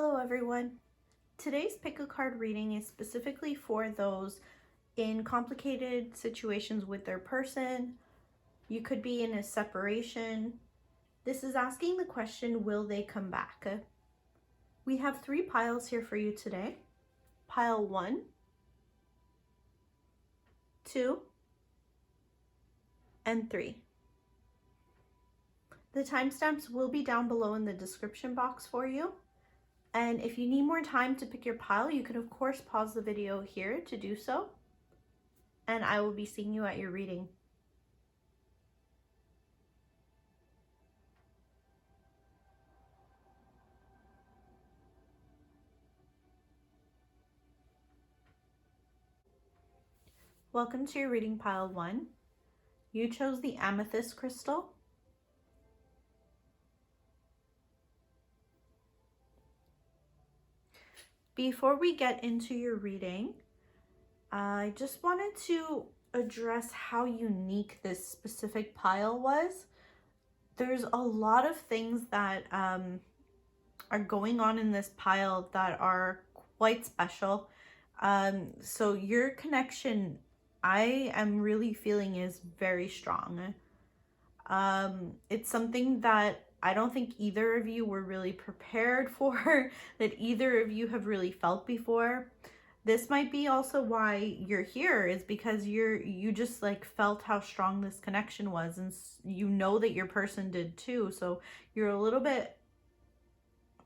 Hello everyone. Today's pick a card reading is specifically for those in complicated situations with their person. You could be in a separation. This is asking the question, will they come back? We have 3 piles here for you today. Pile 1, 2, and 3. The timestamps will be down below in the description box for you. And if you need more time to pick your pile, you can of course pause the video here to do so. And I will be seeing you at your reading. Welcome to your reading pile 1. You chose the Amethyst crystal. Before we get into your reading, I just wanted to address how unique this specific pile was. There's a lot of things that are going on in this pile that are quite special. So your connection, I am really feeling, is very strong. It's something that I don't think either of you were really prepared for, that either of you have really felt before. This might be also why you're here, is because you just like felt how strong this connection was, and you know that your person did too. So you're a little bit,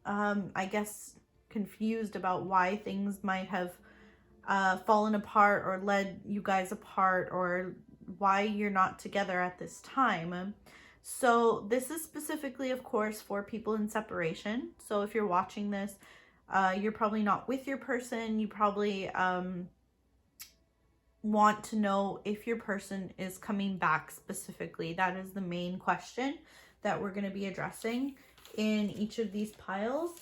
I guess, confused about why things might have fallen apart or led you guys apart, or why you're not together at this time. So this is specifically, of course, for people in separation. So if you're watching this, you're probably not with your person. You probably want to know if your person is coming back specifically. That is the main question that we're going to be addressing in each of these piles.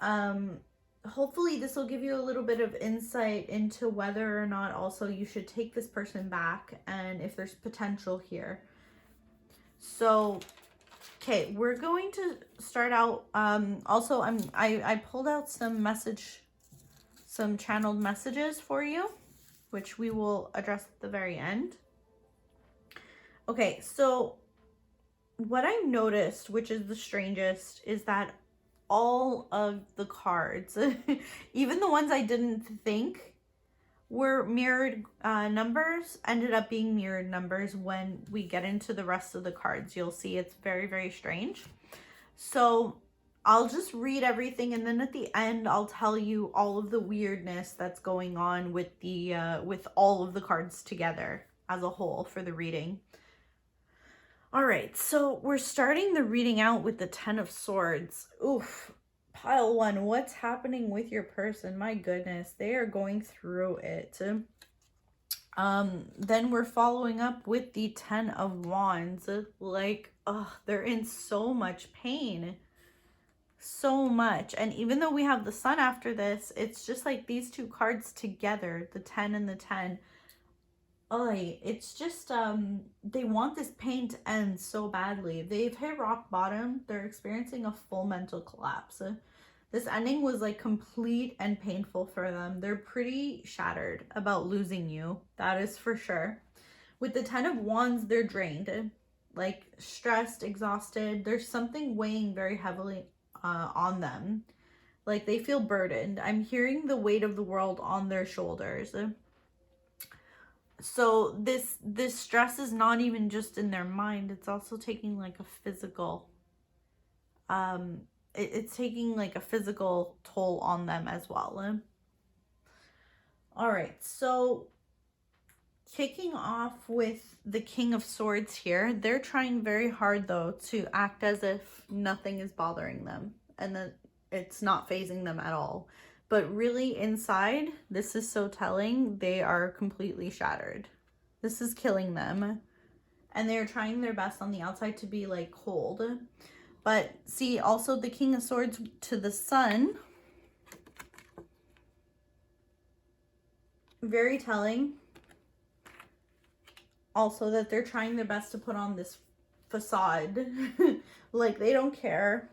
Hopefully this will give you a little bit of insight into whether or not also you should take this person back, and if there's potential here. So, okay, we're going to start out. Also, I pulled out some channeled messages for you, which we will address at the very end. Okay, so what I noticed, which is the strangest, is that all of the cards, even the ones I didn't think were mirrored numbers, ended up being mirrored numbers. When we get into the rest of the cards, you'll see it's very, very strange. So I'll just read everything, and then at the end I'll tell you all of the weirdness that's going on with the with all of the cards together as a whole for the reading. All right, so we're starting the reading out with the 10 of Swords. Oof. Pile 1, what's happening with your person? My goodness, they are going through it. Then we're following up with the 10 of Wands. Like, oh, they're in so much pain. So much. And even though we have the Sun after this, it's just like these two cards together, the 10 and the 10. Oh, it's just, they want this pain to end so badly. They've hit rock bottom. They're experiencing a full mental collapse. This ending was like complete and painful for them. They're pretty shattered about losing you. That is for sure. With the 10 of Wands, they're drained, like stressed, exhausted. There's something weighing very heavily on them. Like they feel burdened. I'm hearing the weight of the world on their shoulders. So this stress is not even just in their mind, it's also taking like a physical, it's taking like a physical toll on them as well. All right, so kicking off with the King of Swords here, they're trying very hard though to act as if nothing is bothering them and that it's not fazing them at all. But really inside, this is so telling, they are completely shattered. This is killing them. And they're trying their best on the outside to be like cold. But see, also the King of Swords to the Sun. Very telling. Also that they're trying their best to put on this facade. Like they don't care.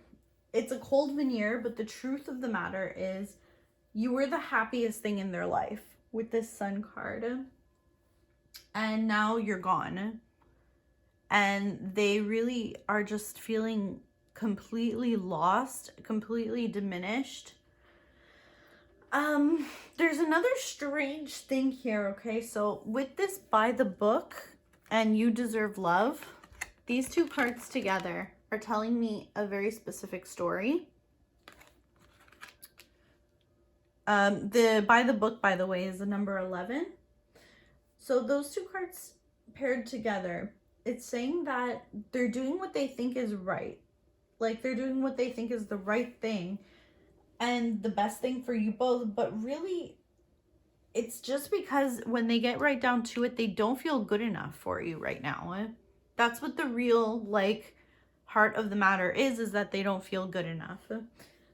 it's a cold veneer, but the truth of the matter is you were the happiest thing in their life with this Sun card. And now you're gone. And they really are just feeling completely lost, completely diminished. There's another strange thing here, okay? So with this by the book and you deserve love, these two cards together are telling me a very specific story. The by the book, by the way, is the number 11. So those two cards paired together, it's saying that they're doing what they think is right. Like they're doing what they think is the right thing and the best thing for you both, but really it's just because when they get right down to it, they don't feel good enough for you right now. That's what the real like heart of the matter is that they don't feel good enough.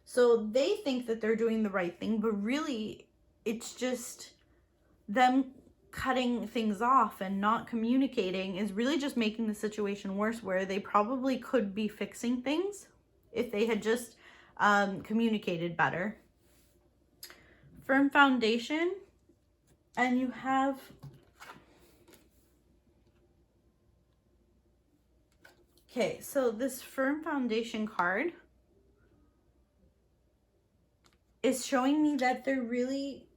So they think that they're doing the right thing, but really it's just them cutting things off and not communicating is really just making the situation worse, where they probably could be fixing things if they had just communicated better. Firm foundation, and you have okay, so this firm foundation card is showing me that they're really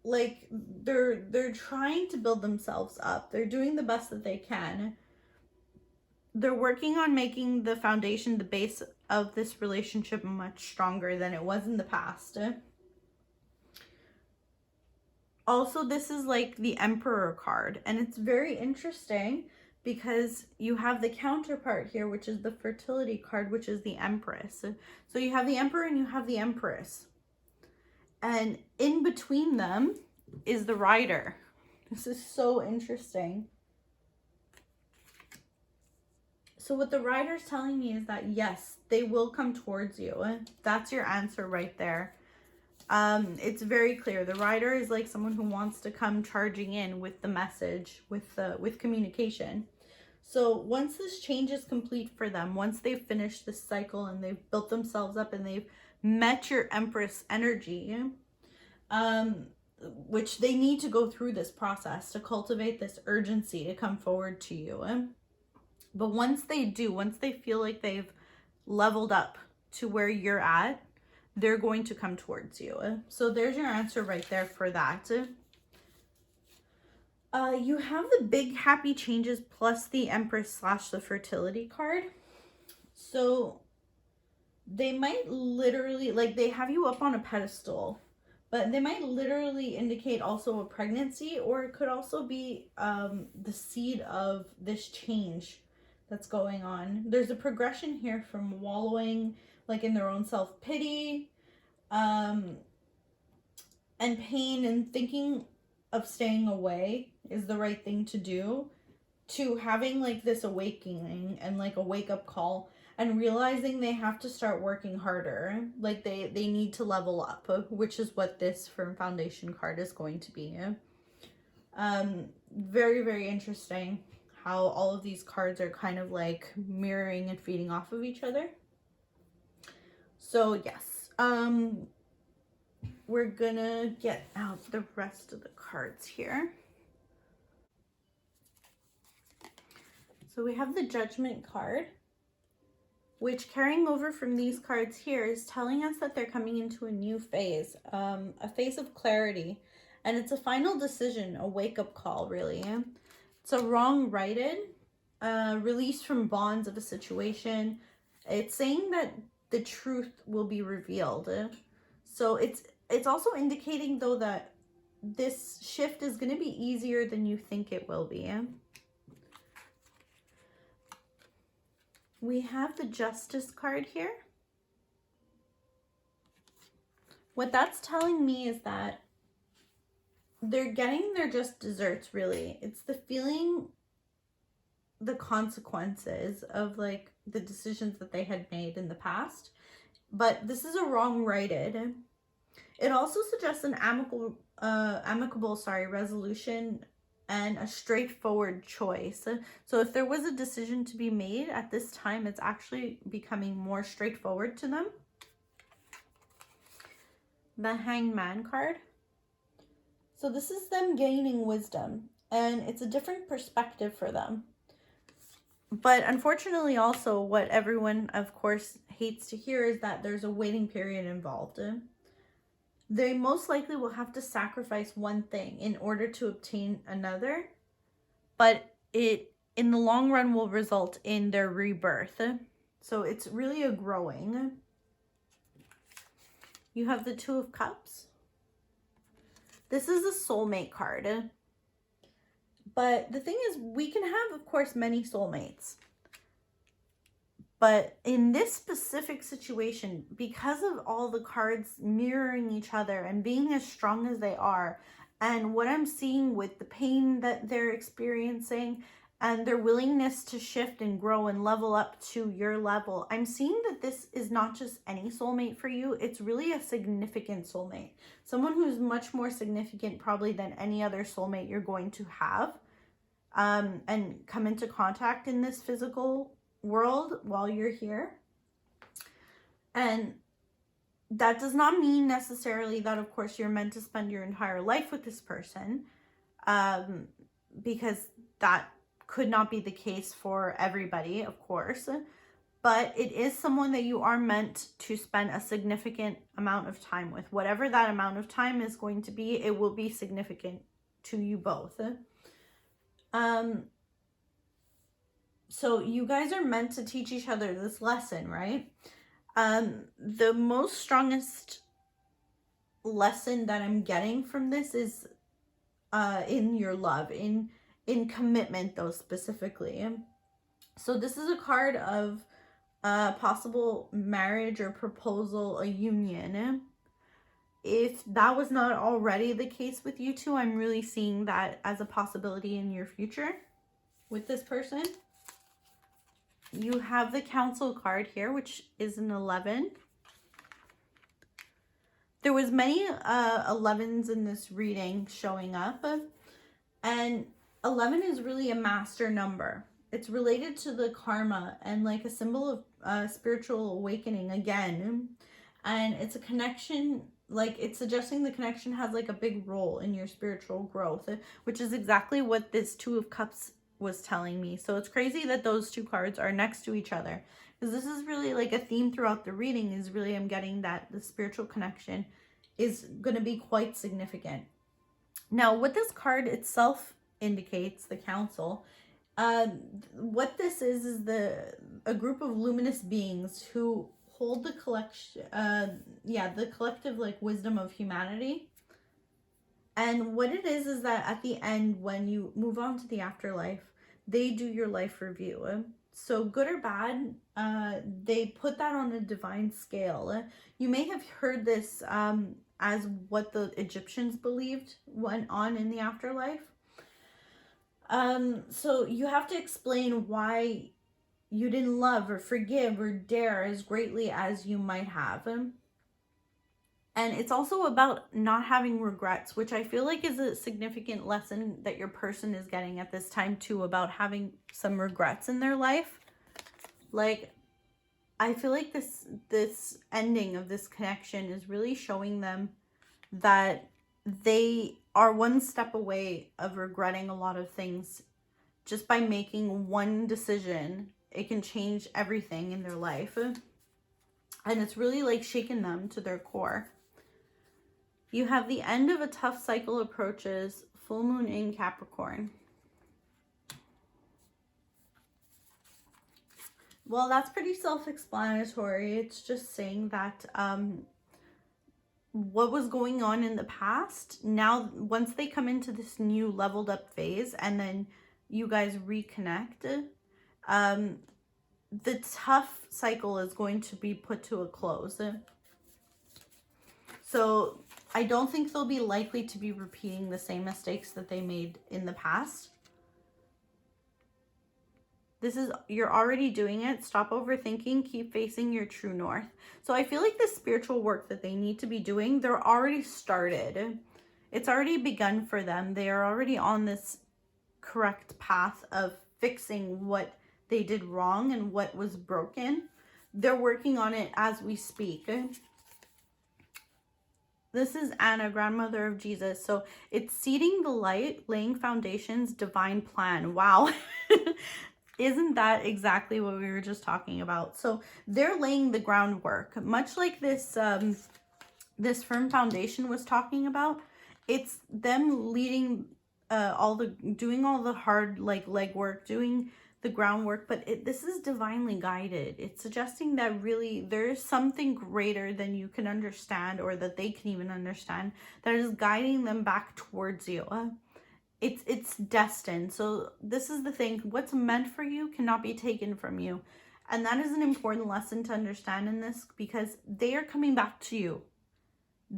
like they're trying to build themselves up. They're doing the best that they can. They're working on making the foundation, the base of this relationship, much stronger than it was in the past. Also, this is like the Emperor card, and it's very interesting because you have the counterpart here, which is the fertility card, which is the Empress. So you have the Emperor and you have the Empress. And in between them is the Rider. This is so interesting. So what the Rider's telling me is that yes, they will come towards you. That's your answer right there. It's very clear. The Rider is like someone who wants to come charging in with the message, with communication. So once this change is complete for them, once they've finished this cycle and they've built themselves up and they've met your Empress energy, which they need to go through this process to cultivate this urgency to come forward to you. But once they do, once they feel like they've leveled up to where you're at, they're going to come towards you. So there's your answer right there for that. You have the big happy changes plus the Empress / the fertility card. So they might literally, like they have you up on a pedestal, but they might literally indicate also a pregnancy, or it could also be the seed of this change that's going on. There's a progression here from wallowing like in their own self-pity and pain and thinking of staying away is the right thing to do, to having like this awakening and like a wake-up call and realizing they have to start working harder. Like they need to level up, which is what this firm foundation card is going to be. Very, very interesting how all of these cards are kind of like mirroring and feeding off of each other. So yes, we're gonna get out the rest of the cards here. So we have the Judgment card, which carrying over from these cards here is telling us that they're coming into a new phase, a phase of clarity, and it's a final decision, a wake-up call, really. It's a wrong righted, release from bonds of a situation. It's saying that the truth will be revealed. So it's also indicating though that this shift is going to be easier than you think it will be. We have the Justice card here. What that's telling me is that they're getting their just desserts, really. It's the feeling, the consequences of like the decisions that they had made in the past. But this is a wrong righted. It also suggests an amicable resolution and a straightforward choice. So if there was a decision to be made at this time, it's actually becoming more straightforward to them. The Hanged Man card. So this is them gaining wisdom, and it's a different perspective for them. But unfortunately also what everyone of course hates to hear is that there's a waiting period involved. They most likely will have to sacrifice one thing in order to obtain another, but it in the long run will result in their rebirth. So it's really a growing. You have the Two of Cups. This is a soulmate card. But the thing is, we can have, of course, many soulmates. But in this specific situation, because of all the cards mirroring each other and being as strong as they are, and what I'm seeing with the pain that they're experiencing and their willingness to shift and grow and level up to your level, I'm seeing that this is not just any soulmate for you. It's really a significant soulmate. Someone who's much more significant probably than any other soulmate you're going to have and come into contact in this physical world while you're here. And that does not mean necessarily that, of course, you're meant to spend your entire life with this person, because that could not be the case for everybody, of course. But it is someone that you are meant to spend a significant amount of time with. Whatever that amount of time is going to be, it will be significant to you both. So you guys are meant to teach each other this lesson, right? The most strongest lesson that I'm getting from this is in your love, in commitment though, specifically. So this is a card of possible marriage or proposal, a union. If that was not already the case with you two, I'm really seeing that as a possibility in your future with this person. You have the Council card here, which is an 11. There was many 11s in this reading showing up, and 11 is really a master number. It's related to the karma and like a symbol of spiritual awakening again, and it's a connection. Like, it's suggesting the connection has like a big role in your spiritual growth, which is exactly what this Two of Cups was telling me. So it's crazy that those two cards are next to each other, because this is really like a theme throughout the reading is really I'm getting that the spiritual connection is going to be quite significant. Now, what this card itself indicates, the Council, what this is a group of luminous beings who hold the collection, the collective like wisdom of humanity. And what it is that at the end, when you move on to the afterlife, they do your life review. So good or bad, they put that on a divine scale. You may have heard this as what the Egyptians believed went on in the afterlife. So you have to explain why you didn't love or forgive or dare as greatly as you might have. And it's also about not having regrets, which I feel like is a significant lesson that your person is getting at this time too, about having some regrets in their life. Like, I feel like this ending of this connection is really showing them that they are one step away of regretting a lot of things. Just by making one decision, it can change everything in their life. And it's really like shaking them to their core. You have the end of a tough cycle approaches, full moon in Capricorn. Well, that's pretty self-explanatory. It's just saying that what was going on in the past, now once they come into this new leveled up phase and then you guys reconnect, the tough cycle is going to be put to a close. So I don't think they'll be likely to be repeating the same mistakes that they made in the past. You're already doing it. Stop overthinking. Keep facing your true north. So I feel like the spiritual work that they need to be doing, they're already started. It's already begun for them. They are already on this correct path of fixing what they did wrong and what was broken. They're working on it as we speak. This is Anna, grandmother of Jesus. So it's seeding the light, laying foundations, divine plan. Wow. Isn't that exactly what we were just talking about? So they're laying the groundwork, much like this this firm foundation was talking about. It's them leading doing all the hard like legwork, doing the groundwork, but this is divinely guided. It's suggesting that really there's something greater than you can understand, or that they can even understand, that is guiding them back towards you. It's destined. So this is the thing, what's meant for you cannot be taken from you. And that is an important lesson to understand in this, because they are coming back to you.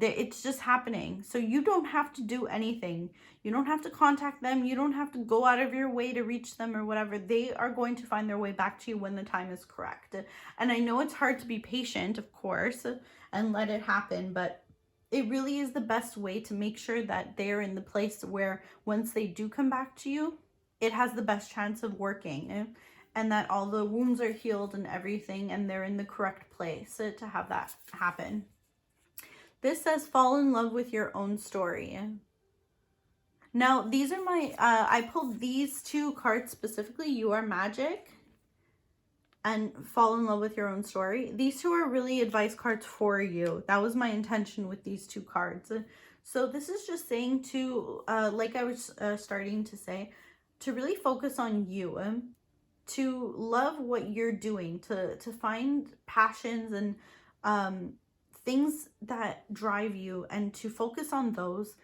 It's just happening. So you don't have to do anything. You don't have to contact them. You don't have to go out of your way to reach them or whatever. They are going to find their way back to you when the time is correct. And I know it's hard to be patient, of course, and let it happen, but it really is the best way to make sure that they're in the place where once they do come back to you, it has the best chance of working, and that all the wounds are healed and everything, and they're in the correct place to have that happen. This says, fall in love with your own story. Now, these are my, I pulled these two cards specifically, You Are Magic and Fall in Love with Your Own Story. These two are really advice cards for you. That was my intention with these two cards. So this is just saying to, like I was starting to say, to really focus on you, to love what you're doing, to find passions and things that drive you, and to focus on those,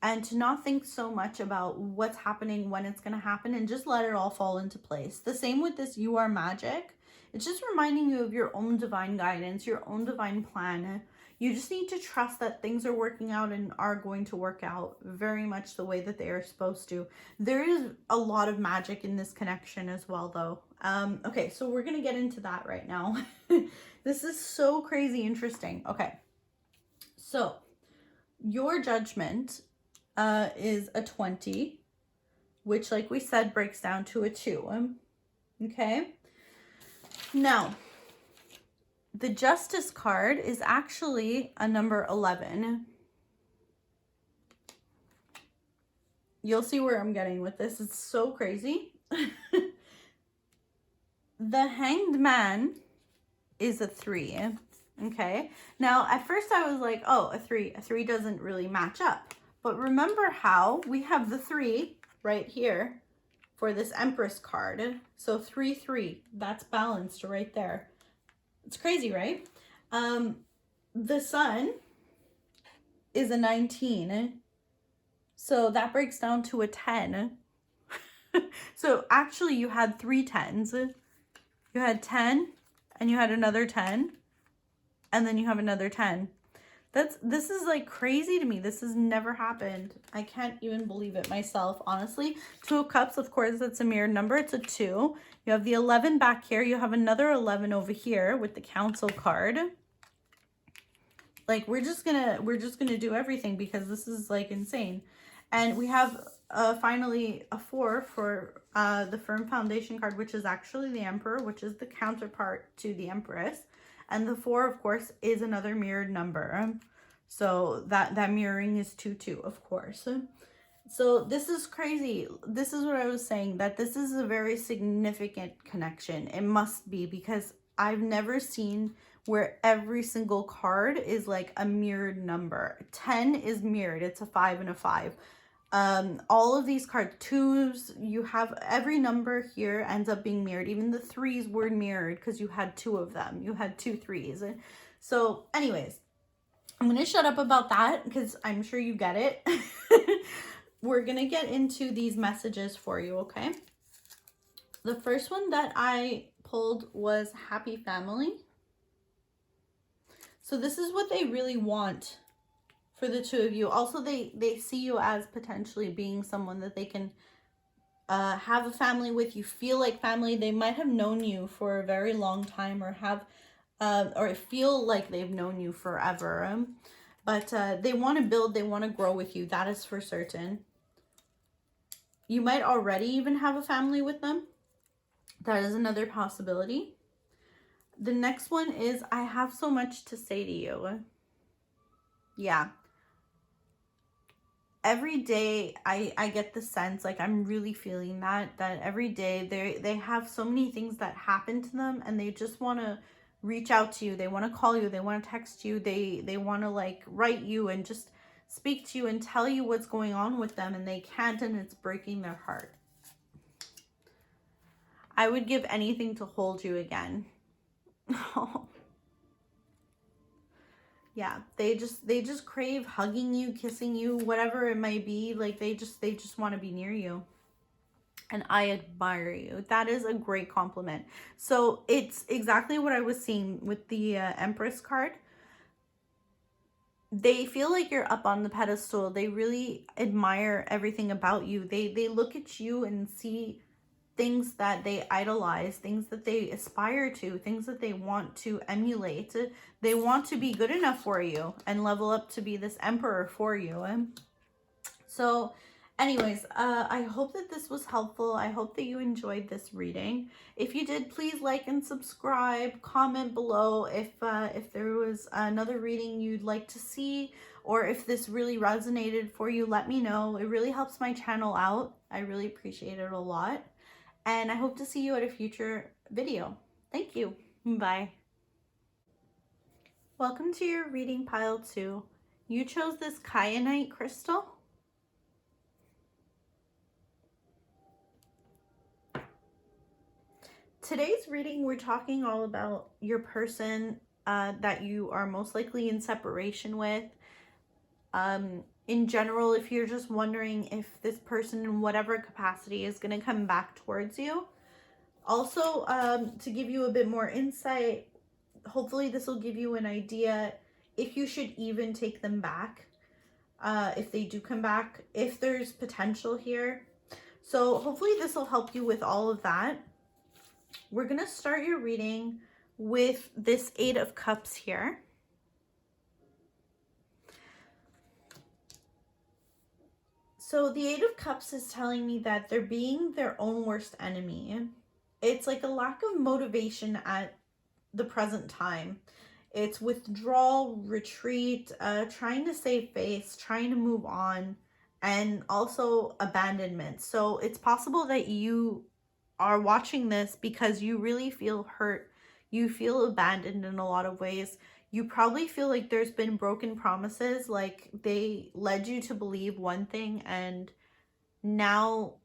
and to not think so much about what's happening, when it's going to happen, and just let it all fall into place. The same with this You Are Magic. It's just reminding you of your own divine guidance, your own divine plan. You just need to trust that things are working out and are going to work out very much the way that they are supposed to. There is a lot of magic in this connection as well, though. Okay, so we're going to get into that right now. This is so crazy interesting. Okay, so your judgment is a 20, which, like we said, breaks down to a 2. Okay, now the Justice card is actually a number 11. You'll see where I'm getting with this. It's so crazy. The Hanged Man is a 3. Okay, now at first I was like, oh, a 3 doesn't really match up, but remember how we have the 3 right here for this Empress card. So 3 3, that's balanced right there. It's crazy, right? The Sun is a 19, so that breaks down to a 10. So actually you had 3 10s. You had 10, and you had another 10, and then you have another 10. This is like crazy to me. This has never happened. I can't even believe it myself, honestly. 2 of Cups, of course, that's a mirrored number. It's a 2. You have the 11 back here. You have another 11 over here with the Council card. Like, we're just gonna do everything because this is like insane. And we have finally a 4 for the Firm Foundation card, which is actually the Emperor, which is the counterpart to the Empress. And the 4, of course, is another mirrored number. So that mirroring is 2 2, of course. So this is crazy. This is what I was saying, that this is a very significant connection. It must be, because I've never seen where every single card is like a mirrored number. 10 is mirrored. It's a 5 and a 5. All of these cards, 2s, you have every number here ends up being mirrored. Even the 3s were mirrored because you had 2 of them. You had 2 3s. So anyways, I'm going to shut up about that because I'm sure you get it. We're going to get into these messages for you, okay? The first one that I pulled was Happy Family. So this is what they really want for the 2 of you. Also, they see you as potentially being someone that they can have a family with. You feel like family. They might have known you for a very long time, or have or feel like they've known you forever. But they want to build, they want to grow with you. That is for certain. You might already even have a family with them. That is another possibility. The next one is, I have so much to say to you. Yeah. Every day I get the sense, like I'm really feeling that every day they have so many things that happen to them, and they just want to reach out to you. They want to call you, they want to text you, they want to like write you and just speak to you and tell you what's going on with them, and they can't, and it's breaking their heart. I would give anything to hold you again. Yeah, they just crave hugging you, kissing you, whatever it might be. Like they just want to be near you. And I admire you. That is a great compliment. So it's exactly what I was seeing with the Empress card. They feel like you're up on the pedestal. They really admire everything about you. They look at you and see things that they idolize, things that they aspire to, things that they want to emulate. They want to be good enough for you and level up to be this emperor for you. So anyways, I hope that this was helpful. I hope that you enjoyed this reading. If you did, please like and subscribe. Comment below if there was another reading you'd like to see, or if this really resonated for you. Let me know. It really helps my channel out. I really appreciate it a lot. And I hope to see you at a future video. Thank you. Bye. Welcome to your reading pile 2. You chose this Kyanite crystal. Today's reading, we're talking all about your person that you are most likely in separation with. In general, if you're just wondering if this person in whatever capacity is going to come back towards you. Also, to give you a bit more insight, hopefully this will give you an idea if you should even take them back, if they do come back, if there's potential here. So hopefully this will help you with all of that. We're going to start your reading with this 8 of Cups here. So the 8 of Cups is telling me that they're being their own worst enemy. It's like a lack of motivation at the present time. It's withdrawal, retreat, trying to save face, trying to move on, and also abandonment. So it's possible that you are watching this because you really feel hurt. You feel abandoned in a lot of ways. You probably feel like there's been broken promises, like they led you to believe one thing, and now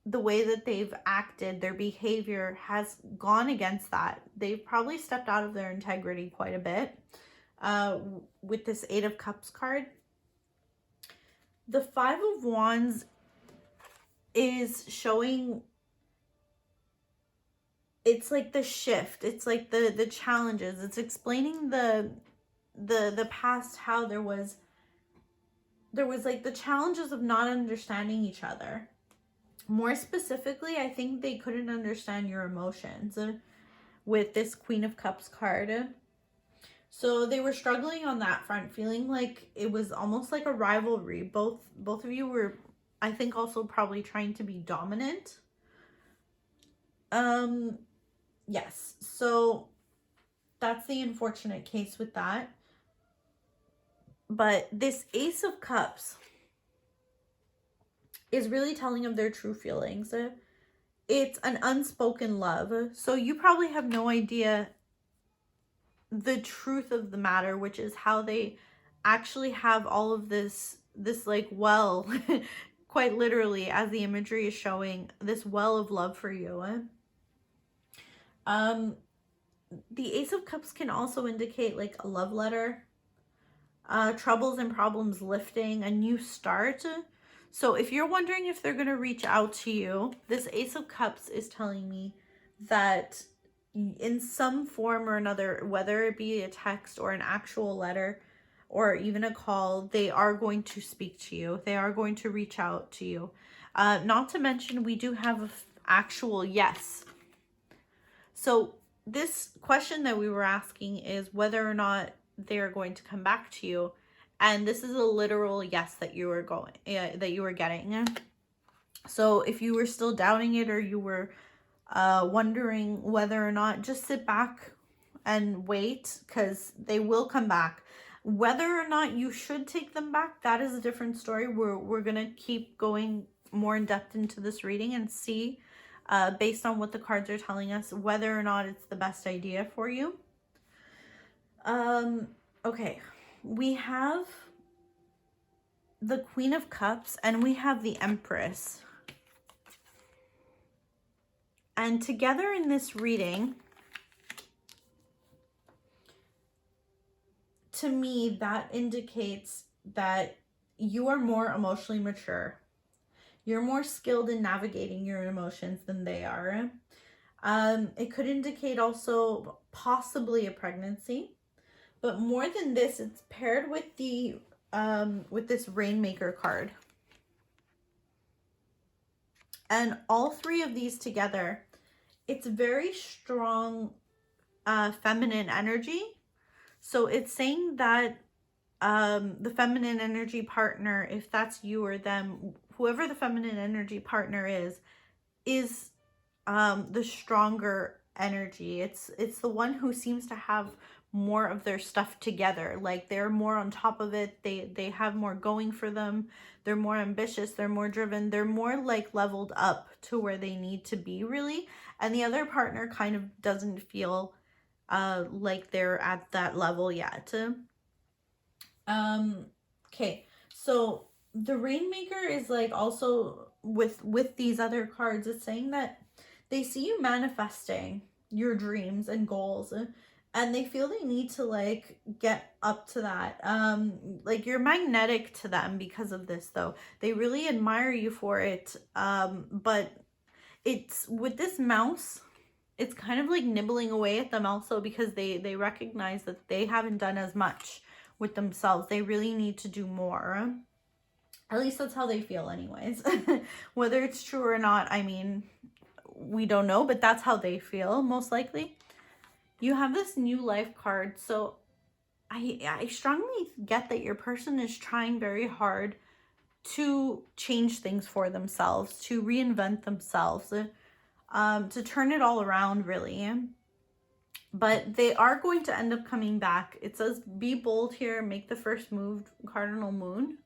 the way that they've acted, their behavior has gone against that. They've probably stepped out of their integrity quite a bit with this 8 of Cups card. The 5 of Wands is showing, it's like the shift. It's like the challenges. It's explaining the past, how there was like the challenges of not understanding each other. More specifically, I think they couldn't understand your emotions with this Queen of Cups card. So they were struggling on that front, feeling like it was almost like a rivalry. Both of you were, I think, also probably trying to be dominant. Yes, so that's the unfortunate case with that. But this Ace of Cups is really telling of their true feelings. It's an unspoken love. So you probably have no idea the truth of the matter, which is how they actually have all of this like well, quite literally, as the imagery is showing, this well of love for you. The Ace of Cups can also indicate like a love letter, troubles and problems lifting, a new start. So if you're wondering if they're going to reach out to you, this Ace of Cups is telling me that in some form or another, whether it be a text or an actual letter or even a call, they are going to speak to you. They are going to reach out to you. Not to mention, we do have an actual yes. So this question that we were asking is whether or not they're going to come back to you. And this is a literal yes that you were getting. So if you were still doubting it, or you were wondering whether or not, just sit back and wait, because they will come back. Whether or not you should take them back, that is a different story. We're gonna keep going more in depth into this reading and see, based on what the cards are telling us, whether or not it's the best idea for you. Okay, we have the Queen of Cups and we have the Empress. And together in this reading, to me, that indicates that you are more emotionally mature. You're more skilled in navigating your emotions than they are. It could indicate also possibly a pregnancy, but more than this, it's paired with the with this Rainmaker card. And all three of these together, it's very strong feminine energy. So it's saying that the feminine energy partner, if that's you or them, whoever the feminine energy partner is the stronger energy. It's the one who seems to have more of their stuff together. Like, they're more on top of it. They have more going for them. They're more ambitious. They're more driven. They're more like leveled up to where they need to be, really. And the other partner kind of doesn't feel like they're at that level yet. Okay, so the Rainmaker is like also with these other cards, it's saying that they see you manifesting your dreams and goals, and they feel they need to like get up to that. Like, you're magnetic to them because of this, though. They really admire you for it. But it's with this mouse, it's kind of like nibbling away at them also, because they recognize that they haven't done as much with themselves. They really need to do more. At least that's how they feel anyways. Whether it's true or not, I mean, we don't know, but that's how they feel most likely. You have this new life card. So I strongly get that your person is trying very hard to change things for themselves, to reinvent themselves, to turn it all around, really. But they are going to end up coming back. It says, be bold here, make the first move, Cardinal Moon.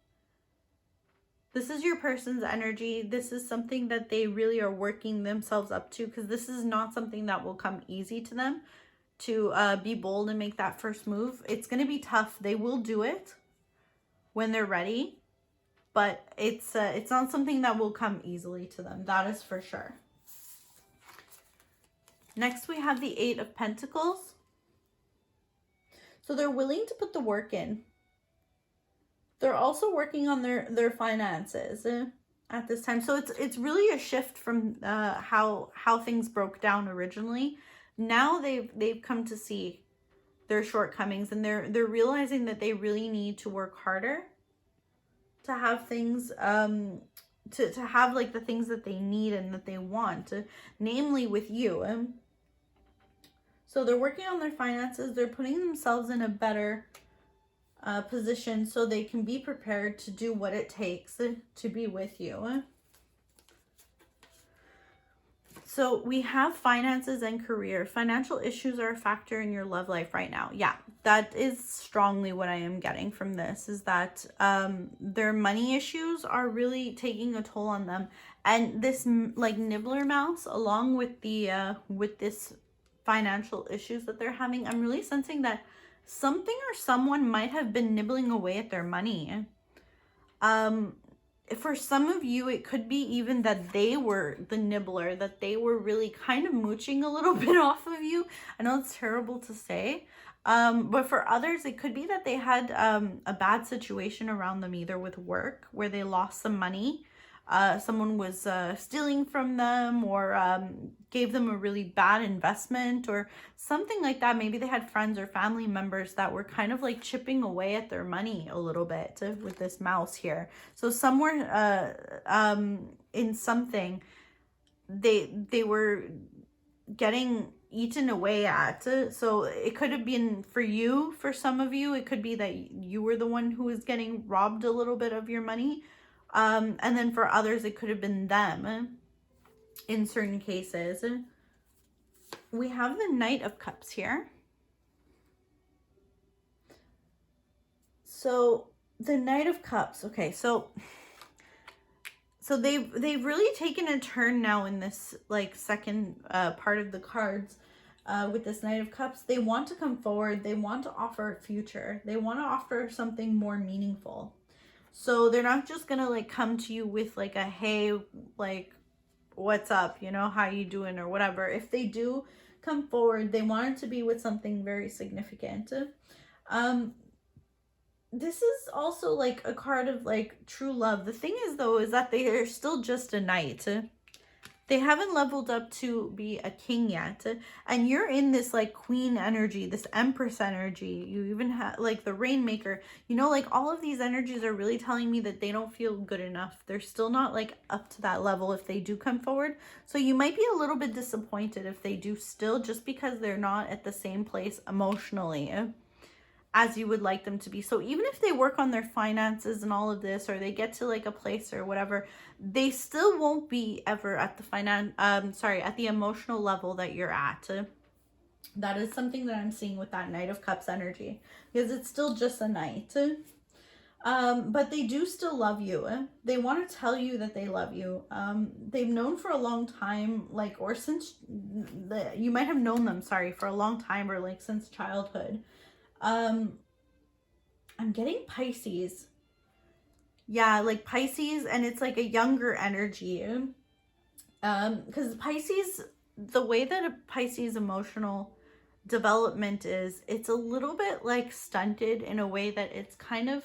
This is your person's energy. This is something that they really are working themselves up to, because this is not something that will come easy to them, to be bold and make that first move. It's going to be tough. They will do it when they're ready, but it's not something that will come easily to them. That is for sure. Next, we have the Eight of Pentacles. So they're willing to put the work in. They're also working on their finances at this time. So it's really a shift from how things broke down originally. Now they've come to see their shortcomings, and they're realizing that they really need to work harder to have things to have like the things that they need and that they want, namely with you. So they're working on their finances. They're putting themselves in a better position so they can be prepared to do what it takes to be with you. So we have finances and career. Financial issues are a factor in your love life right now. Yeah, that is strongly what I am getting from this, is that their money issues are really taking a toll on them. And this like nibbler mouse, along with the with this financial issues that they're having, I'm really sensing that something or someone might have been nibbling away at their money. For some of you, it could be even that they were the nibbler, that they were really kind of mooching a little bit off of you. I know it's terrible to say, but for others, it could be that they had a bad situation around them, either with work where they lost some money. Someone was stealing from them, or gave them a really bad investment or something like that. Maybe they had friends or family members that were kind of like chipping away at their money a little bit with this mouse here. So somewhere in something, they were getting eaten away at. So it could have been for you, for some of you, it could be that you were the one who was getting robbed a little bit of your money. And then for others, it could have been them in certain cases. We have the Knight of Cups here. So the Knight of Cups, okay, so they've really taken a turn now in this like second part of the cards with this Knight of Cups. They want to come forward. They want to offer a future. They want to offer something more meaningful. So they're not just gonna like come to you with like a hey, like what's up, you know, how you doing or whatever. If they do come forward, they want it to be with something very significant. This is also like a card of like true love. The thing is though, is that they are still just a knight. They haven't leveled up to be a king yet. And you're in this like queen energy, this empress energy. You even have like the rainmaker, you know, like all of these energies are really telling me that they don't feel good enough. They're still not like up to that level if they do come forward. So you might be a little bit disappointed if they do still, just because they're not at the same place emotionally as you would like them to be. So even if they work on their finances and all of this, or they get to like a place or whatever, they still won't be ever at the at the emotional level that you're at. That is something that I'm seeing with that Knight of Cups energy, because it's still just a knight. But they do still love you. They want to tell you that they love you. They've known for a long time, like, or since you might have known them, for a long time, or like since childhood. I'm getting Pisces. Yeah, like Pisces, and it's like a younger energy. Because Pisces, the way that a Pisces emotional development is, it's a little bit like stunted in a way that it's kind of,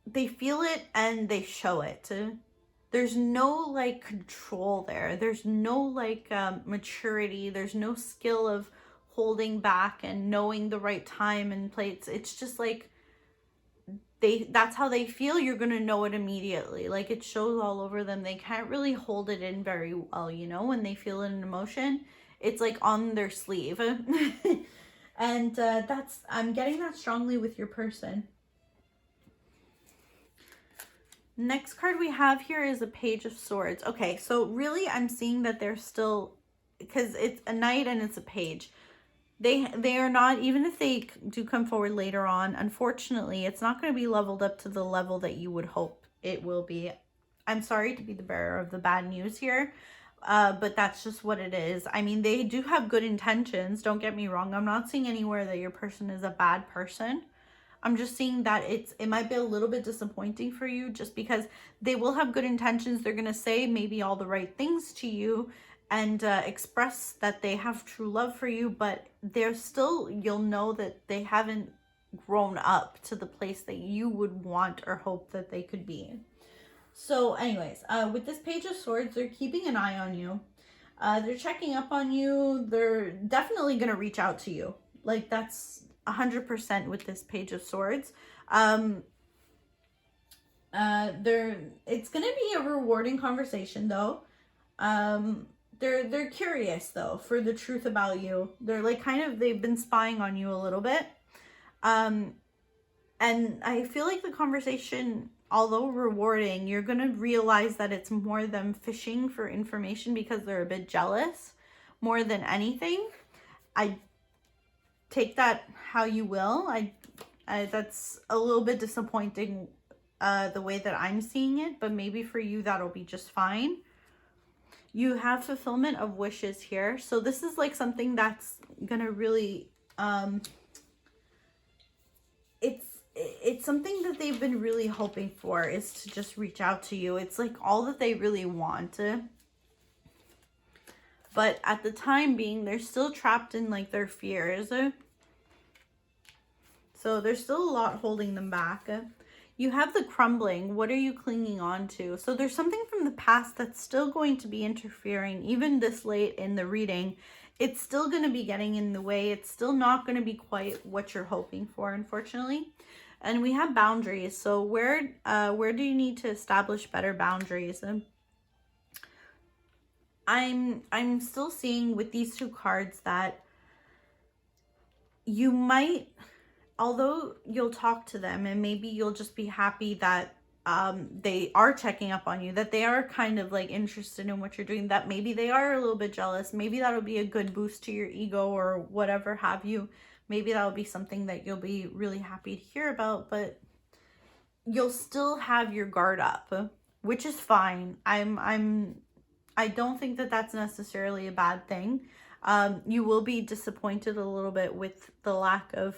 they feel it and they show it. There's no like control there. There's no like maturity. There's no skill of holding back and knowing the right time and place. It's just like that's how they feel. You're gonna know it immediately. Like it shows all over them. They can't really hold it in very well, you know, when they feel an emotion. It's like on their sleeve. And I'm getting that strongly with your person. Next card we have here is a Page of Swords. Okay, so really I'm seeing that they're still, because it's a knight and it's a page. They are not, even if they do come forward later on, unfortunately, it's not going to be leveled up to the level that you would hope it will be. I'm sorry to be the bearer of the bad news here, but that's just what it is. I mean, they do have good intentions. Don't get me wrong. I'm not seeing anywhere that your person is a bad person. I'm just seeing that it might be a little bit disappointing for you, just because they will have good intentions. They're going to say maybe all the right things to you and express that they have true love for you, but they're still, you'll know that they haven't grown up to the place that you would want or hope that they could be. So anyways, with this Page of Swords, they're keeping an eye on you. They're checking up on you. They're definitely going to reach out to you. Like that's 100% with this Page of Swords. It's going to be a rewarding conversation though. They're curious though for the truth about you. They're like they've been spying on you a little bit. And I feel like the conversation, although rewarding, you're going to realize that it's more them fishing for information because they're a bit jealous more than anything. I take that how you will. I that's a little bit disappointing the way that I'm seeing it, but maybe for you that'll be just fine. You have fulfillment of wishes here. So this is like something that's gonna really, it's something that they've been really hoping for, is to just reach out to you. It's like all that they really want. But at the time being, they're still trapped in like their fears. So there's still a lot holding them back. You have the crumbling. What are you clinging on to? So there's something from the past that's still going to be interfering, even this late in the reading. It's still going to be getting in the way. It's still not going to be quite what you're hoping for, unfortunately. And we have boundaries. So where do you need to establish better boundaries? I'm still seeing with these two cards that you might, although you'll talk to them and maybe you'll just be happy that they are checking up on you, that they are kind of like interested in what you're doing, that maybe they are a little bit jealous. Maybe that'll be a good boost to your ego or whatever have you. Maybe that'll be something that you'll be really happy to hear about, but you'll still have your guard up, which is fine. I don't think that that's necessarily a bad thing. You will be disappointed a little bit with the lack of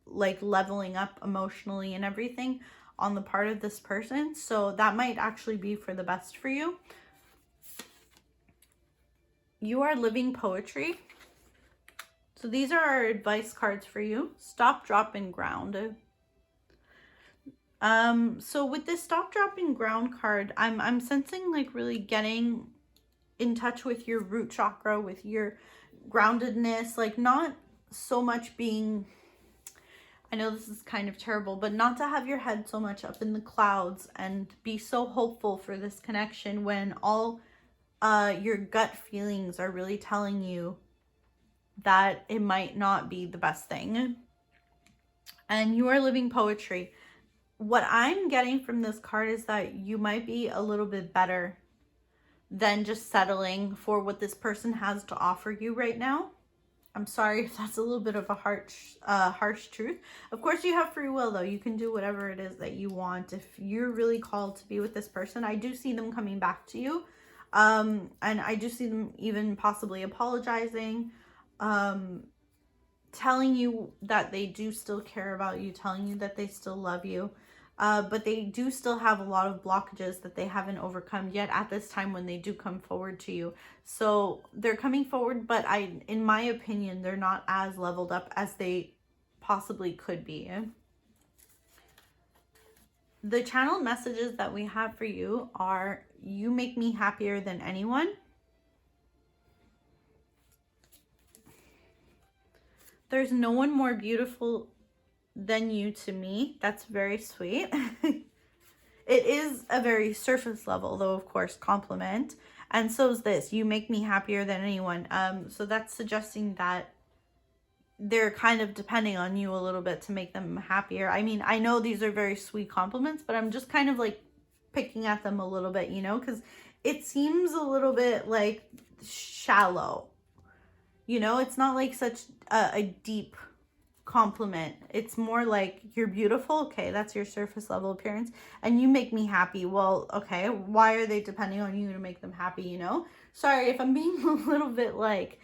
like leveling up emotionally and everything on the part of this person. So that might actually be for the best for you. You are living poetry. So these are our advice cards for you. Stop, drop, and ground. So with this stop, drop, and ground card, I'm sensing like really getting in touch with your root chakra, with your groundedness, like not so much being, I know this is kind of terrible, but not to have your head so much up in the clouds and be so hopeful for this connection when all your gut feelings are really telling you that it might not be the best thing. And you are living poetry. What I'm getting from this card is that you might be a little bit better than just settling for what this person has to offer you right now. I'm sorry if that's a little bit of a harsh truth. Of course, you have free will, though. You can do whatever it is that you want. If you're really called to be with this person, I do see them coming back to you. And I do see them even possibly apologizing, telling you that they do still care about you, telling you that they still love you. But they do still have a lot of blockages that they haven't overcome yet at this time when they do come forward to you. So they're coming forward, but in my opinion, they're not as leveled up as they possibly could be. The channel messages that we have for you are, you make me happier than anyone. There's no one more beautiful than you to me. That's very sweet. It is a very surface level, though, of course, compliment. And so is this, you make me happier than anyone. So that's suggesting that they're kind of depending on you a little bit to make them happier. I mean, I know these are very sweet compliments, but I'm just kind of like picking at them a little bit, you know, because it seems a little bit like shallow. You know, it's not like such a deep compliment. It's more like, you're beautiful. Okay, that's your surface level appearance. And you make me happy. Well, okay, why are they depending on you to make them happy, you know? Sorry if I'm being a little bit like,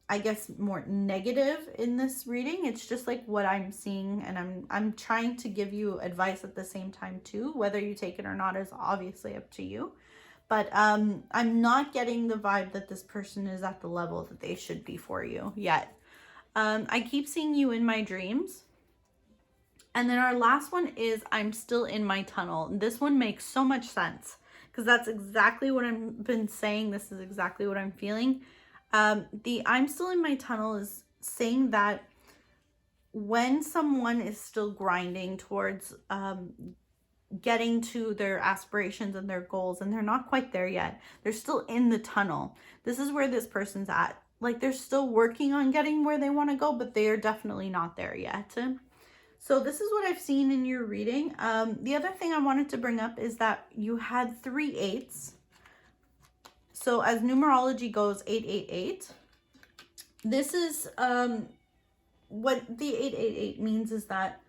I guess more negative in this reading. It's just like what I'm seeing, and I'm trying to give you advice at the same time too. Whether you take it or not is obviously up to you. But I'm not getting the vibe that this person is at the level that they should be for you yet. I keep seeing you in my dreams. And then our last one is, I'm still in my tunnel. This one makes so much sense because that's exactly what I've been saying. This is exactly what I'm feeling. The I'm still in my tunnel is saying that when someone is still grinding towards getting to their aspirations and their goals, and they're not quite there yet, they're still in the tunnel. This is where this person's at. Like, they're still working on getting where they want to go, but they are definitely not there yet. So this is what I've seen in your reading. The other thing I wanted to bring up is that you had 3 8s. So as numerology goes, 888. This is what the 888 means is that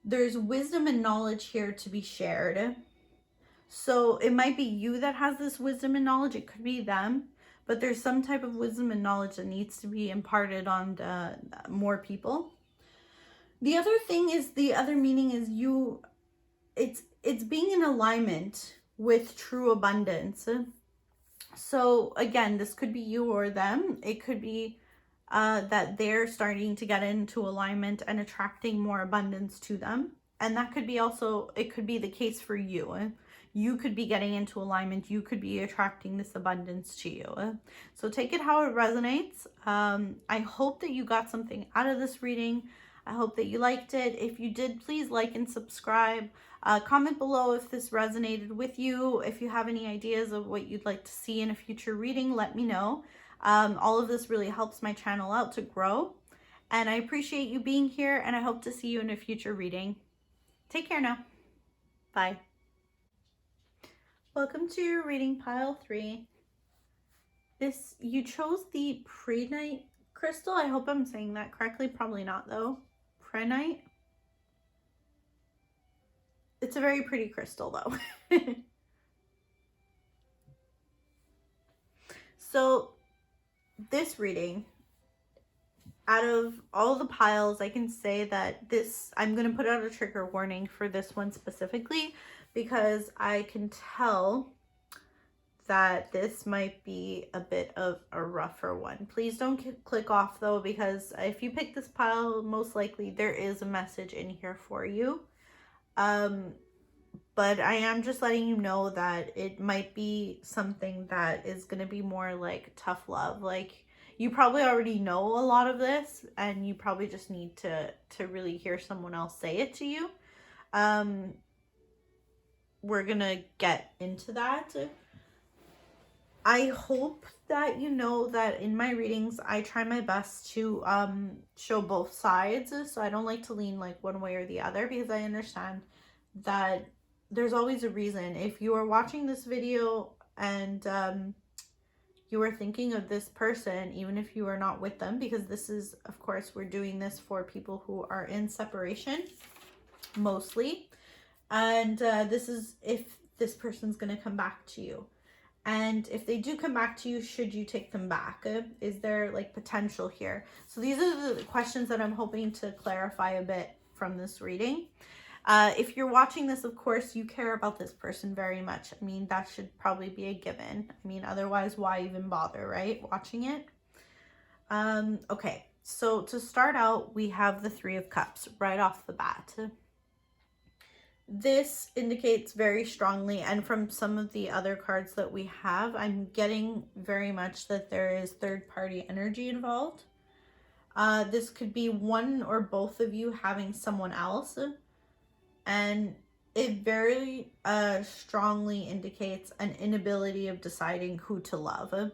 there's wisdom and knowledge here to be shared. So it might be you that has this wisdom and knowledge. It could be them. But there's some type of wisdom and knowledge that needs to be imparted on more people. The other thing is, the other meaning is it's being in alignment with true abundance. So again, this could be you or them. It could be that they're starting to get into alignment and attracting more abundance to them. And that could be also, it could be the case for you. You could be getting into alignment. You could be attracting this abundance to you. So take it how it resonates. I hope that you got something out of this reading. I hope that you liked it. If you did, please like and subscribe. Comment below if this resonated with you. If you have any ideas of what you'd like to see in a future reading, let me know. All of this really helps my channel out to grow. And I appreciate you being here, and I hope to see you in a future reading. Take care now. Bye. Welcome to your reading pile 3. You chose the Prehnite crystal. I hope I'm saying that correctly. Probably not though. Prehnite. It's a very pretty crystal though. So this reading, out of all the piles, I can say that I'm going to put out a trigger warning for this one specifically because I can tell that this might be a bit of a rougher one. Please don't click off though, because if you pick this pile, most likely there is a message in here for you. But I am just letting you know that it might be something that is going to be more like tough love. Like, you probably already know a lot of this and you probably just need to really hear someone else say it to you. We're going to get into that. I hope that you know that in my readings, I try my best to show both sides. So I don't like to lean like one way or the other, because I understand that there's always a reason. If you are watching this video and you are thinking of this person, even if you are not with them, because this is, of course, we're doing this for people who are in separation, mostly. And this is if this person's going to come back to you. And if they do come back to you, should you take them back? Is there like potential here? So these are the questions that I'm hoping to clarify a bit from this reading. If you're watching this, of course, you care about this person very much. I mean, that should probably be a given. I mean, otherwise, why even bother, right? Watching it. Okay, so to start out, we have the Three of Cups right off the bat. This indicates very strongly, and from some of the other cards that we have, I'm getting very much that there is third-party energy involved. This could be one or both of you having someone else, and it very strongly indicates an inability of deciding who to love.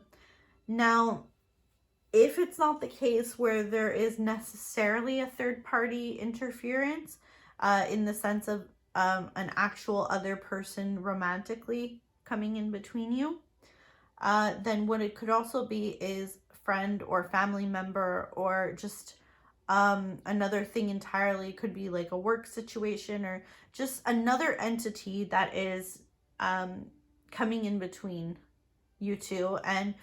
Now, if it's not the case where there is necessarily a third-party interference, in the sense of an actual other person romantically coming in between you, then what it could also be is friend or family member, or just another thing entirely. Could be like a work situation, or just another entity that is coming in between you two and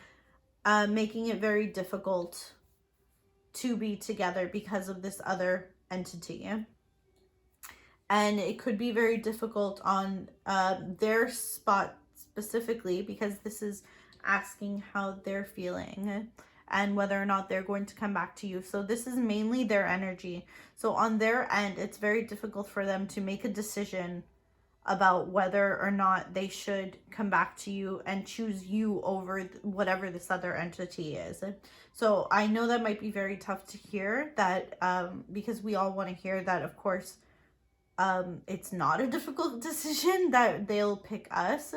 making it very difficult to be together because of this other entity. And it could be very difficult on their spot specifically, because this is asking how they're feeling and whether or not they're going to come back to you. So this is mainly their energy. So on their end, it's very difficult for them to make a decision about whether or not they should come back to you and choose you over whatever this other entity is. So I know that might be very tough to hear, that because we all want to hear that, of course, it's not a difficult decision that they'll pick us.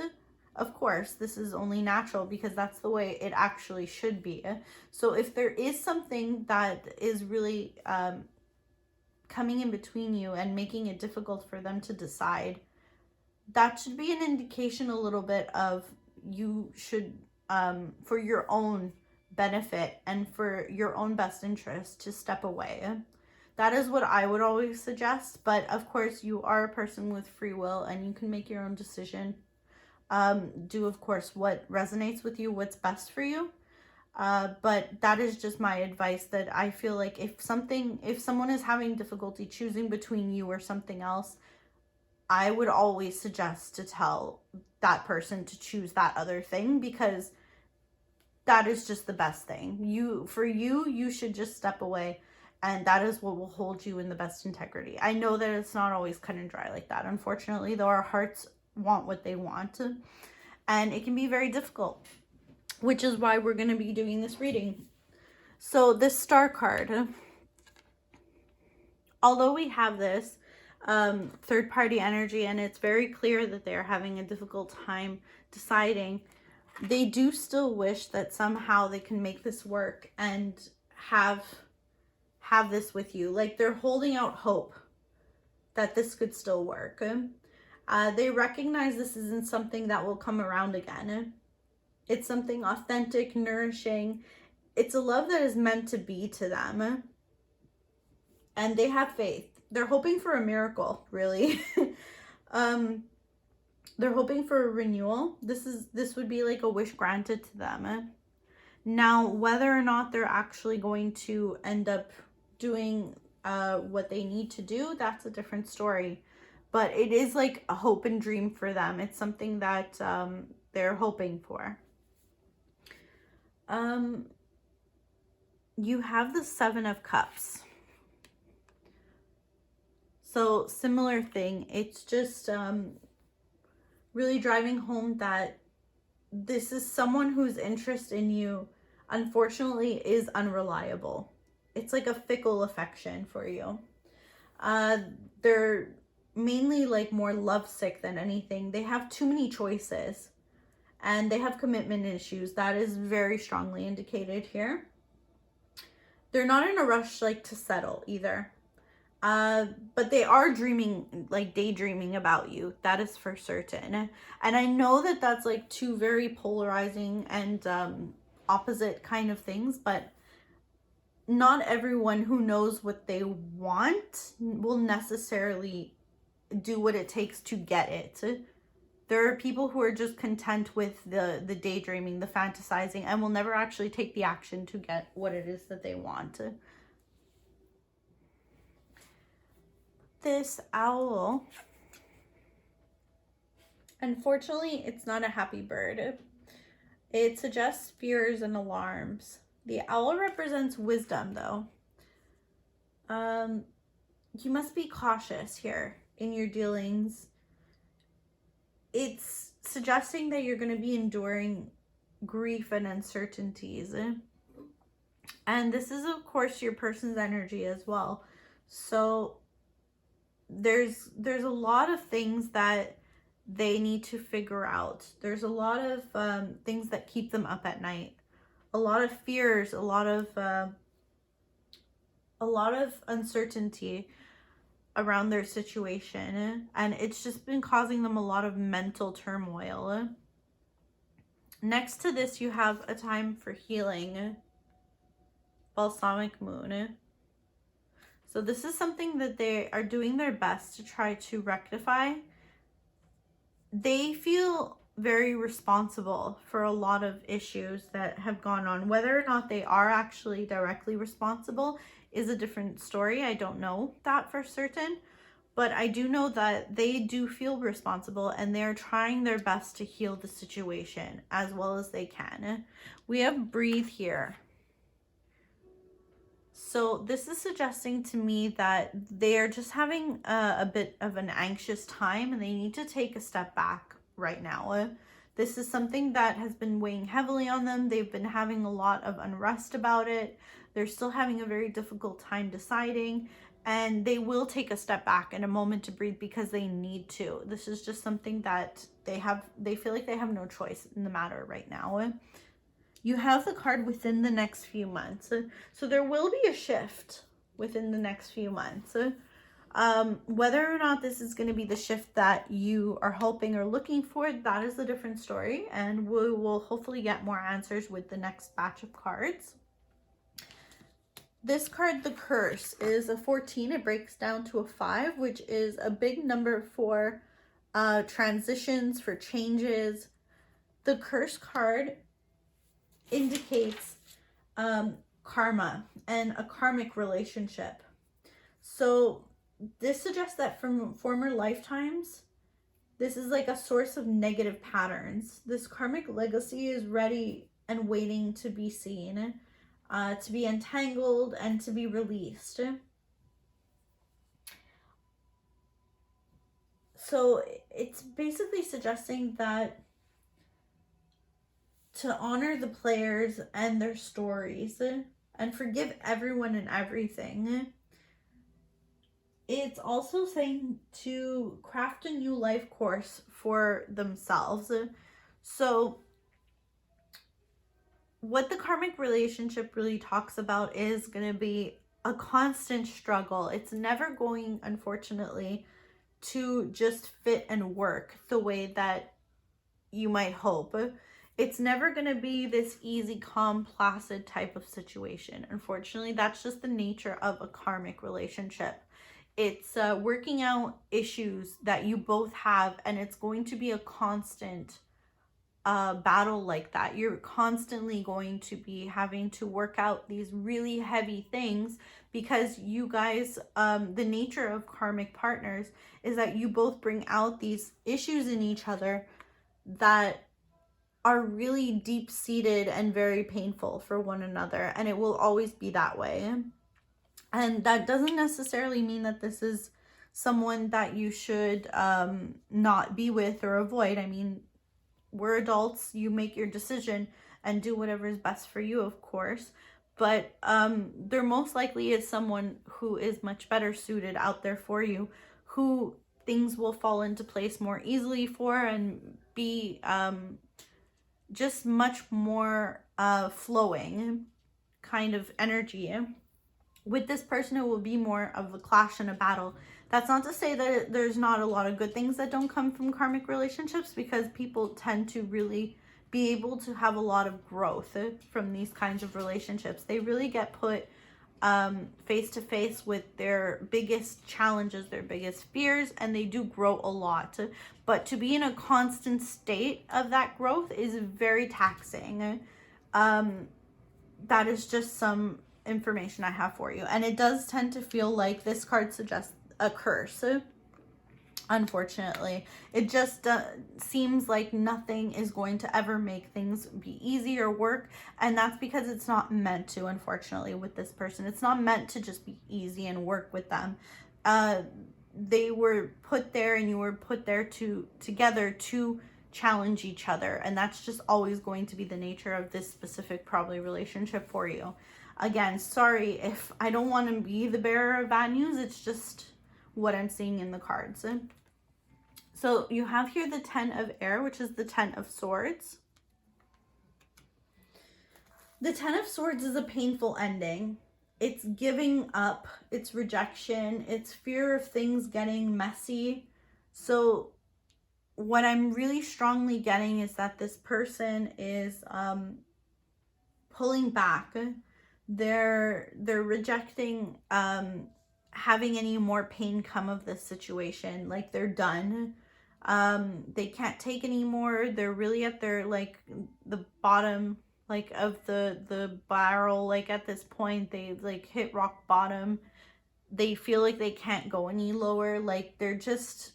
Of course, this is only natural because that's the way it actually should be. So if there is something that is really coming in between you and making it difficult for them to decide, that should be an indication a little bit of you should, for your own benefit and for your own best interest, to step away. That is what I would always suggest. But of course, you are a person with free will and you can make your own decision. Do, of course, what resonates with you, what's best for you. But that is just my advice, that I feel like if someone is having difficulty choosing between you or something else, I would always suggest to tell that person to choose that other thing, because that is just the best thing. You should just step away. And that is what will hold you in the best integrity. I know that it's not always cut and dry like that, unfortunately, though our hearts want what they want. And it can be very difficult, which is why we're going to be doing this reading. So this Star card, although we have this third-party energy, and it's very clear that they're having a difficult time deciding, they do still wish that somehow they can make this work and have this with you. Like, they're holding out hope that this could still work. They recognize this isn't something that will come around again. It's something authentic, nourishing. It's a love that is meant to be to them. And they have faith. They're hoping for a miracle, really. They're hoping for a renewal. This would be like a wish granted to them. Now, whether or not they're actually going to end up doing what they need to do, that's a different story. But it is like a hope and dream for them. It's something that they're hoping for. You have the Seven of Cups. So similar thing. It's just really driving home that this is someone whose interest in you, unfortunately, is unreliable. It's like a fickle affection for you. They're mainly like more lovesick than anything. They have too many choices and they have commitment issues. That is very strongly indicated here. They're not in a rush like to settle either. But they are dreaming, like daydreaming about you. That is for certain. And I know that that's like two very polarizing and opposite kind of things, but not everyone who knows what they want will necessarily do what it takes to get it. There are people who are just content with the daydreaming, the fantasizing, and will never actually take the action to get what it is that they want. This owl, unfortunately, it's not a happy bird. It suggests fears and alarms. The owl represents wisdom, though. You must be cautious here in your dealings. It's suggesting that you're going to be enduring grief and uncertainties. And this is, of course, your person's energy as well. So there's a lot of things that they need to figure out. There's a lot of things that keep them up at night. A lot of fears, a lot of uncertainty around their situation, and it's just been causing them a lot of mental turmoil. Next to this, you have a time for healing, balsamic moon. So this is something that they are doing their best to try to rectify. They feel very responsible for a lot of issues that have gone on. Whether or not they are actually directly responsible is a different story. I don't know that for certain, but I do know that they do feel responsible and they're trying their best to heal the situation as well as they can. We have breathe here. So this is suggesting to me that they're just having a bit of an anxious time and they need to take a step back right now. This is something that has been weighing heavily on them. They've been having a lot of unrest about it. They're still having a very difficult time deciding, and they will take a step back and a moment to breathe because they need to. This is just something that they feel like they have no choice in the matter right now. You have the card within the next few months. So there will be a shift within the next few months. Whether or not this is going to be the shift that you are hoping or looking for, that is a different story. And we will hopefully get more answers with the next batch of cards. This card, the Curse, is a 14. It breaks down to a 5, which is a big number for transitions, for changes. The Curse card indicates karma and a karmic relationship. So this suggests that from former lifetimes, this is like a source of negative patterns. This karmic legacy is ready and waiting to be seen, to be untangled and to be released. So it's basically suggesting that to honor the players and their stories and forgive everyone and everything. It's also saying to craft a new life course for themselves. So what the karmic relationship really talks about is going to be a constant struggle. It's never going, unfortunately, to just fit and work the way that you might hope. It's never going to be this easy, calm, placid type of situation. Unfortunately, that's just the nature of a karmic relationship. It's working out issues that you both have, and it's going to be a constant battle like that. You're constantly going to be having to work out these really heavy things because you guys, the nature of karmic partners is that you both bring out these issues in each other that are really deep-seated and very painful for one another, and it will always be that way. And that doesn't necessarily mean that this is someone that you should not be with or avoid. I mean, we're adults, you make your decision and do whatever is best for you, of course. But there most likely is someone who is much better suited out there for you, who things will fall into place more easily for and be just much more flowing kind of energy. With this person, it will be more of a clash and a battle. That's not to say that there's not a lot of good things that don't come from karmic relationships, because people tend to really be able to have a lot of growth from these kinds of relationships. They really get put face to face with their biggest challenges, their biggest fears, and they do grow a lot. But to be in a constant state of that growth is very taxing. That is just some information I have for you, and it does tend to feel like this card suggests a curse. Unfortunately, it just seems like nothing is going to ever make things be easy or work, and that's because it's not meant to. Unfortunately, with this person, it's not meant to just be easy and work with them. They were put there, and you were put there together to challenge each other, and that's just always going to be the nature of this specific probably relationship for you. Again, sorry if I don't want to be the bearer of bad news. It's just what I'm seeing in the cards. So you have here the 10 of air, which is the 10 of swords. The 10 of swords is a painful ending. It's giving up, it's rejection, it's fear of things getting messy. So what I'm really strongly getting is that this person is pulling back. They're rejecting having any more pain come of this situation. Like, they're done. They can't take anymore. They're really at their, like, the bottom, like, of the barrel. Like, at this point, they, like, hit rock bottom. They feel like they can't go any lower. Like, they're just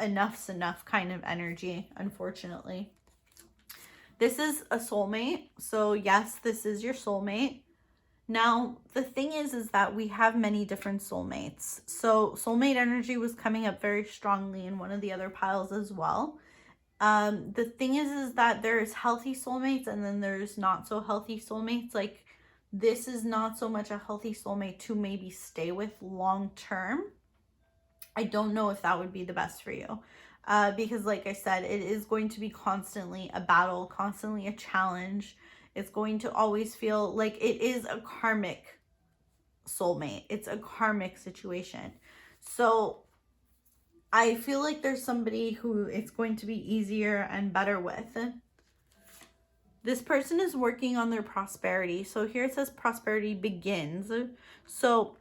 enough's enough kind of energy, unfortunately. This is a soulmate. So, yes, this is your soulmate. Now, the thing is that we have many different soulmates. So soulmate energy was coming up very strongly in one of the other piles as well. The thing is that there's healthy soulmates, and then there's not so healthy soulmates. Like, this is not so much a healthy soulmate to maybe stay with long term. I don't know if that would be the best for you. Because like I said, it is going to be constantly a battle, constantly a challenge. It's going to always feel like it is a karmic soulmate. It's a karmic situation. So I feel like there's somebody who it's going to be easier and better with. This person is working on their prosperity. So here it says prosperity begins. So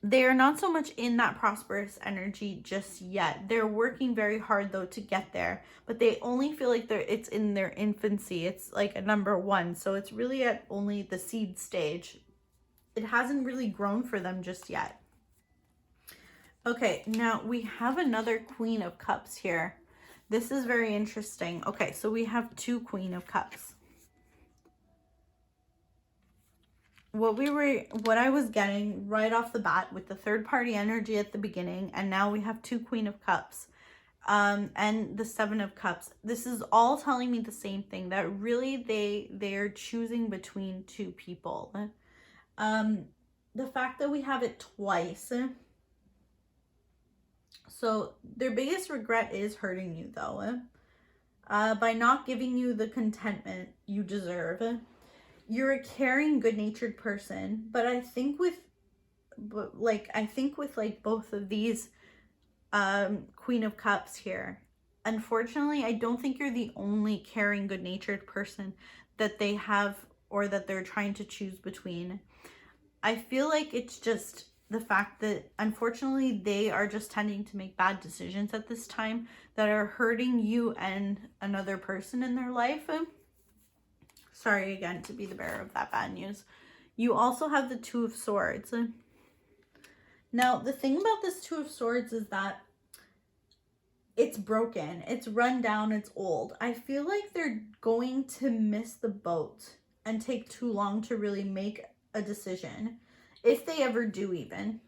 they are not so much in that prosperous energy just yet. They're working very hard though to get there, but they only feel like it's in their infancy. It's like a number 1. So it's really at only the seed stage. It hasn't really grown for them just yet. Okay, now we have another Queen of Cups here. This is very interesting. Okay, so we have 2 Queen of Cups. What I was getting right off the bat with the third party energy at the beginning, and now we have 2 Queen of Cups, and the 7 of Cups. This is all telling me the same thing, that really they're choosing between 2 people. The fact that we have it twice, so their biggest regret is hurting you though, by not giving you the contentment you deserve. You're a caring, good-natured person, but I think with both of these Queen of Cups here. Unfortunately, I don't think you're the only caring, good-natured person that they have or that they're trying to choose between. I feel like it's just the fact that unfortunately they are just tending to make bad decisions at this time that are hurting you and another person in their life. Sorry again to be the bearer of that bad news. You also have the Two of Swords. Now, the thing about this Two of Swords is that it's broken, it's run down, it's old. I feel like they're going to miss the boat and take too long to really make a decision, if they ever do even.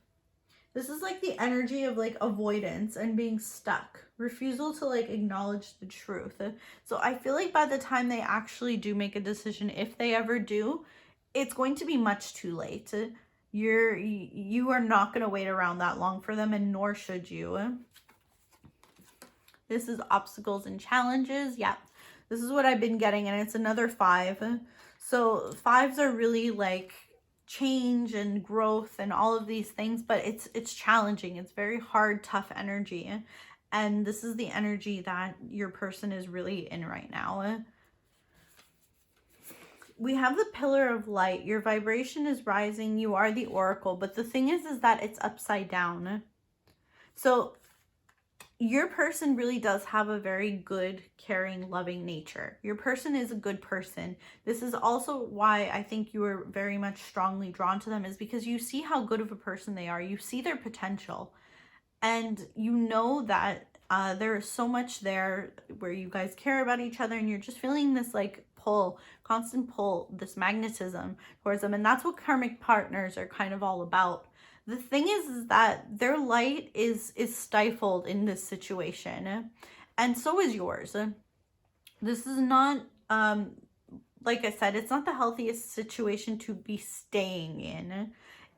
This is like the energy of like avoidance and being stuck, refusal to like acknowledge the truth. So I feel like by the time they actually do make a decision, if they ever do, it's going to be much too late. You are not going to wait around that long for them, and nor should you. This is obstacles and challenges. Yeah, this is what I've been getting, and it's another 5. So 5s are really like change and growth and all of these things, but it's challenging. It's very hard, tough energy. And this is the energy that your person is really in right now. We have the Pillar of Light. Your vibration is rising. You are the Oracle, but the thing is that it's upside down. So your person really does have a very good, caring, loving nature. Your person is a good person. This is also why I think you are very much strongly drawn to them, is because you see how good of a person they are. You see their potential. And you know that there is so much there where you guys care about each other, and you're just feeling this like pull, constant pull, this magnetism towards them. And that's what karmic partners are kind of all about. The thing is that their light is stifled in this situation, and so is yours. This is not, like I said, it's not the healthiest situation to be staying in.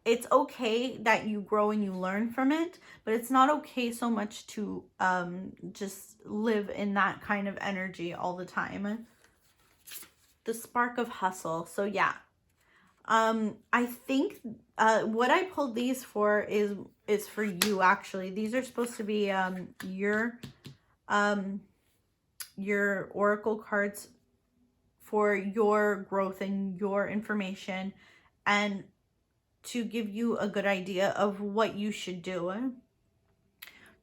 It's okay that you grow and you learn from it, but it's not okay so much to just live in that kind of energy all the time. The Spark of Hustle. So yeah, I think what I pulled these for is for you, actually. These are supposed to be your oracle cards for your growth and your information, and to give you a good idea of what you should do.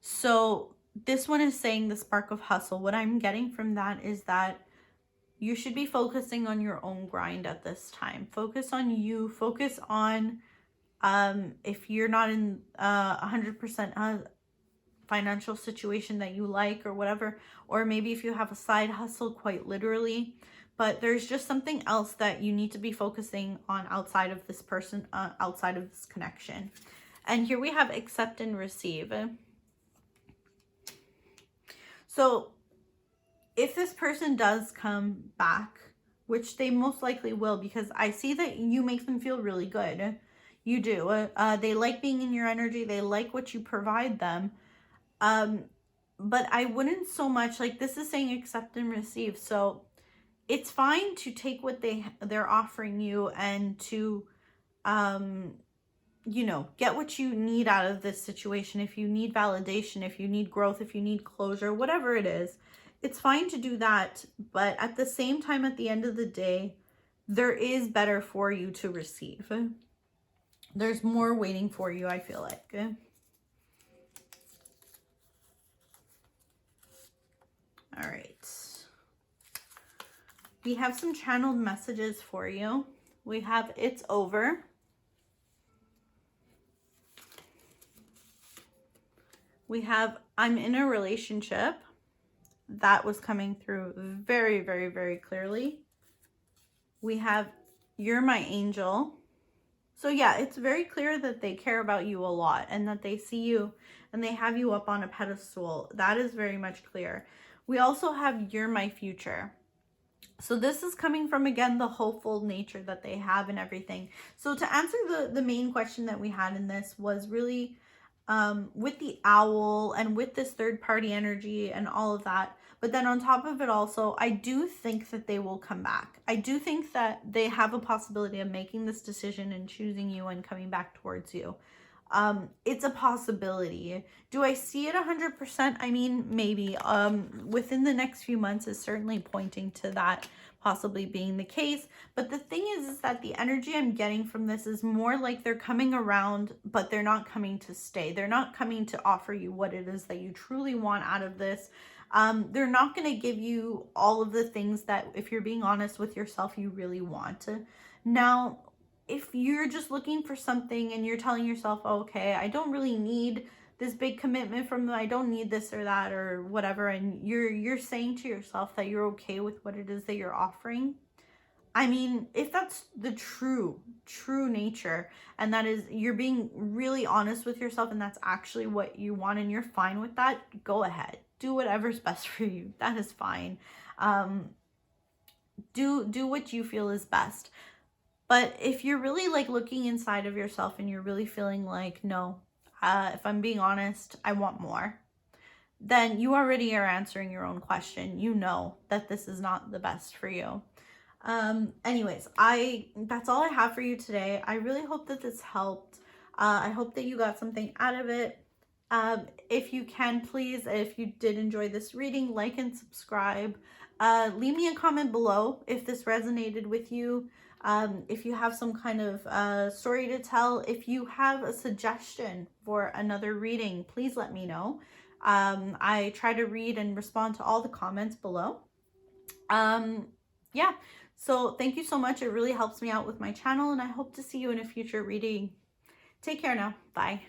So this one is saying the Spark of Hustle. What I'm getting from that is that you should be focusing on your own grind at this time. Focus on you. Focus on if you're not in 100% financial situation that you like or whatever, or maybe if you have a side hustle, quite literally, but there's just something else that you need to be focusing on outside of this person, outside of this connection. And here we have accept and receive. So if this person does come back, which they most likely will, because I see that you make them feel really good. You do. They like being in your energy. They like what you provide them. But I wouldn't so much, like this is saying accept and receive. So it's fine to take what they're offering you and to, you know, get what you need out of this situation. If you need validation, if you need growth, if you need closure, whatever it is, it's fine to do that. But at the same time, at the end of the day, there is better for you to receive. There's more waiting for you, I feel like. All right. We have some channeled messages for you. We have It's Over. We have I'm in a relationship. That was coming through very, very, very clearly. We have You're My Angel. So yeah, it's very clear that they care about you a lot and that they see you and they have you up on a pedestal. That is very much clear. We also have You're My Future. So this is coming from, again, the hopeful nature that they have and everything. So to answer the main question that we had in this was really with the owl and with this third party energy and all of that. But then on top of it also, I do think that they will come back. I do think that they have a possibility of making this decision and choosing you and coming back towards you. It's a possibility. Do I see it 100%? I mean, maybe. Within the next few months is certainly pointing to that possibly being the case. But the thing is that the energy I'm getting from this is more like they're coming around, but they're not coming to stay. They're not coming to offer you what it is that you truly want out of this. They're not going to give you all of the things that, if you're being honest with yourself, you really want. Now, if you're just looking for something and you're telling yourself, oh, okay, I don't really need this big commitment from them, I don't need this or that or whatever, and you're saying to yourself that you're okay with what it is that you're offering, I mean, if that's the true nature, and that is you're being really honest with yourself and that's actually what you want and you're fine with that, go ahead. Do whatever's best for you. That is fine. Do what you feel is best. But if you're really like looking inside of yourself and you're really feeling like, no, if I'm being honest, I want more, then you already are answering your own question. You know that this is not the best for you. Anyways, that's all I have for you today. I really hope that this helped. I hope that you got something out of it. If you can, please, if you did enjoy this reading, like and subscribe. Leave me a comment below if this resonated with you. If you have some kind of story to tell, if you have a suggestion for another reading, please let me know. I try to read and respond to all the comments below. Yeah, so thank you so much. It really helps me out with my channel, and I hope to see you in a future reading. Take care now. Bye.